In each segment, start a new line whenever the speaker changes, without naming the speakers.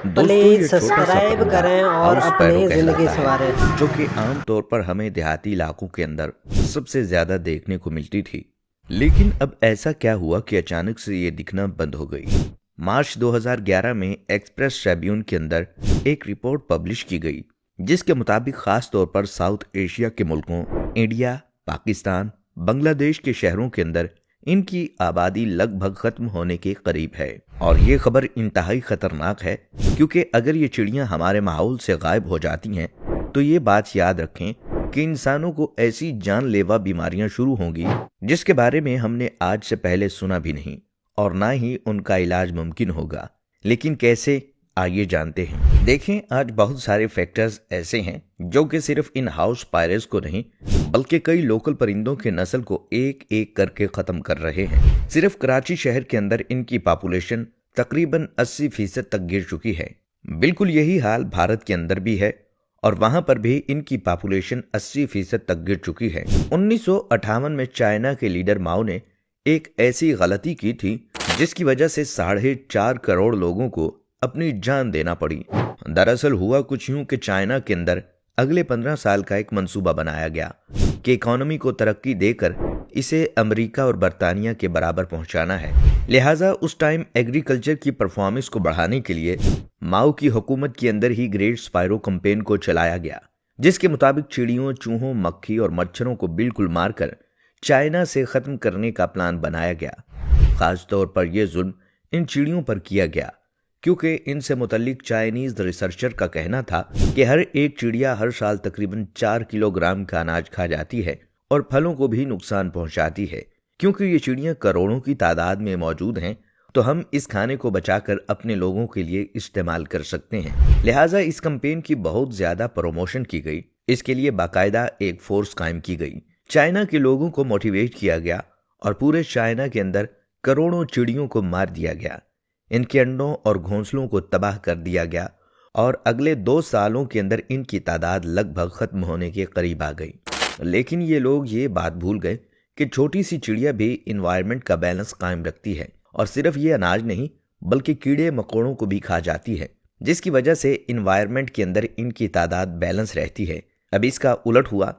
दोस्तों ये
प्लीज
छोटा सा
सब्सक्राइब
परिंदा
करें और
हाउस पैरो
अपनी जिंदगी
कहलाता
संवारें।
है, जो कि आम तौर पर हमें देहाती इलाकों के अंदर सबसे ज्यादा देखने को मिलती थी। लेकिन अब ऐसा क्या हुआ कि अचानक से ये दिखना बंद हो गई। मार्च 2011 में एक्सप्रेस ट्रिब्यून के अंदर एक रिपोर्ट पब्लिश की गई, जिसके मुताबिक खास तौर पर साउथ एशिया के मुल्कों इंडिया, पाकिस्तान, बांग्लादेश के शहरों के अंदर इनकी आबादी लगभग खत्म होने के करीब है। और ये खबर इंतहाई खतरनाक है, क्योंकि अगर ये चिड़ियां हमारे माहौल से गायब हो जाती हैं तो ये बात याद रखें कि इंसानों को ऐसी जानलेवा बीमारियां शुरू होंगी जिसके बारे में हमने आज से पहले सुना भी नहीं, और ना ही उनका इलाज मुमकिन होगा। लेकिन कैसे, आइए जानते हैं। देखें, आज बहुत सारे फैक्टर्स ऐसे हैं जो कि सिर्फ इन हाउस पायरेट्स को नहीं बल्कि कई लोकल परिंदों के नस्ल को एक एक करके खत्म कर रहे हैं। सिर्फ कराची शहर के अंदर इनकी पॉपुलेशन तकरीबन 80% तक गिर चुकी है। बिल्कुल यही हाल भारत के अंदर भी है, और वहां पर भी इनकी पॉपुलेशन 80% तक गिर चुकी है। 1958 में चाइना के लीडर माओ ने एक ऐसी गलती की थी जिसकी वजह से 4.5 करोड़ लोगों को अपनी जान देना पड़ी। दरअसल हुआ कुछ यूं कि चाइना के अंदर अगले 15 साल का एक मंसूबा बनाया गया कि इकोनॉमी को तरक्की देकर इसे अमेरिका और बरतानिया के बराबर पहुंचाना है। लिहाजा उस टाइम एग्रीकल्चर की परफॉर्मेंस को बढ़ाने के लिए माओ की हुकूमत के अंदर ही ग्रेट स्पाइरो कैंपेन को चलाया गया, जिसके मुताबिक चिड़ियों, चूहों, मक्खी और मच्छरों को बिल्कुल मारकर चाइना से खत्म करने का प्लान बनाया गया। खास तौर पर यह जुल्म इन चिड़ियों पर किया गया, क्योंकि इनसे मुतल्लिक चाइनीज रिसर्चर का कहना था कि हर एक चिड़िया हर साल तकरीबन 4 किलोग्राम का अनाज खा जाती है और फलों को भी नुकसान पहुंचाती है। क्योंकि ये चिड़ियां करोड़ों की तादाद में मौजूद हैं, तो हम इस खाने को बचाकर अपने लोगों के लिए इस्तेमाल कर सकते हैं। लिहाजा इस कैंपेन की बहुत ज्यादा प्रमोशन की गई। इसके लिए बाकायदा एक फोर्स कायम की गई। चाइना के लोगों को मोटिवेट किया गया और पूरे चाइना के अंदर करोड़ों चिड़ियों को मार दिया गया। इनके अंडों और घोंसलों को तबाह कर दिया गया और अगले 2 सालों के अंदर इनकी तादाद लगभग खत्म होने के करीब आ गई। लेकिन ये लोग ये बात भूल गए कि छोटी सी चिड़िया भी इन्वायरमेंट का बैलेंस कायम रखती है, और सिर्फ ये अनाज नहीं बल्कि कीड़े मकोड़ों को भी खा जाती है, जिसकी वजह से इन्वायरमेंट के अंदर इनकी तादाद बैलेंस रहती है। अब इसका उलट हुआ।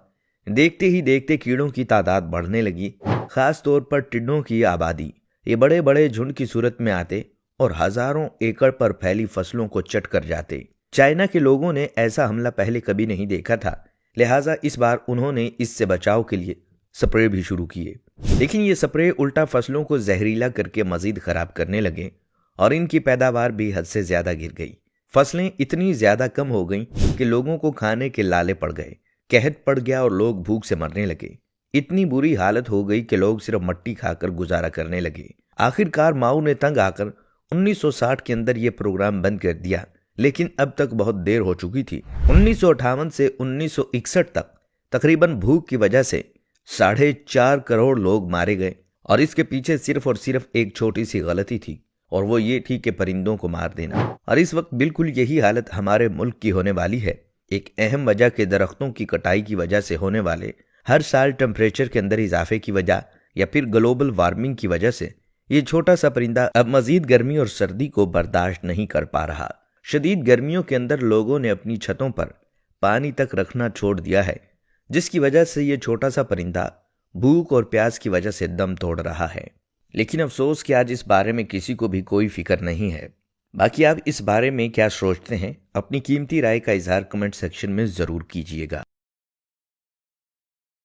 देखते ही देखते कीड़ों की तादाद बढ़ने लगी, खास तौर पर टिड्डों की आबादी। ये बड़े बड़े झुंड की सूरत में आते और हजारों एकड़ पर फैली फसलों को चट कर जाते। चाइना के लोगों ने ऐसा हमला पहले कभी नहीं देखा था, लिहाजा इस बार उन्होंने इससे बचाव के लिए स्प्रे भी शुरू किए। लेकिन ये स्प्रे उल्टा फसलों को जहरीला करके मजीद खराब करने लगे और इनकी पैदावार भी हद से ज्यादा गिर गई। फसलें इतनी ज्यादा कम हो गईं कि लोगों को खाने के लाले पड़ गए, कहत पड़ गया और लोग भूख से मरने लगे। इतनी बुरी हालत हो गई कि लोग सिर्फ मट्टी खाकर गुजारा करने लगे। आखिरकार माओ ने तंग आकर 1960 के अंदर यह प्रोग्राम बंद कर दिया, लेकिन अब तक बहुत देर हो चुकी थी। 1958 से 1961 तक तकरीबन भूख की वजह से 4.5 करोड़ लोग मारे गए, और इसके पीछे सिर्फ और सिर्फ एक छोटी सी गलती थी, और वो ये थी कि परिंदों को मार देना। और इस वक्त बिल्कुल यही हालत हमारे मुल्क की होने वाली है। एक अहम वजह के दरख्तों की कटाई की वजह से होने वाले हर साल टेम्परेचर के अंदर इजाफे की वजह या फिर ग्लोबल वार्मिंग की वजह से ये छोटा सा परिंदा अब मजीद गर्मी और सर्दी को बर्दाश्त नहीं कर पा रहा। शदीद गर्मियों के अंदर लोगों ने अपनी छतों पर पानी तक रखना छोड़ दिया है, जिसकी वजह से ये छोटा सा परिंदा भूख और प्यास की वजह से दम तोड़ रहा है। लेकिन अफसोस कि आज इस बारे में किसी को भी कोई फिक्र नहीं है। बाकी आप इस बारे में क्या सोचते हैं? अपनी कीमती राय का इजहार कमेंट सेक्शन में जरूर कीजिएगा।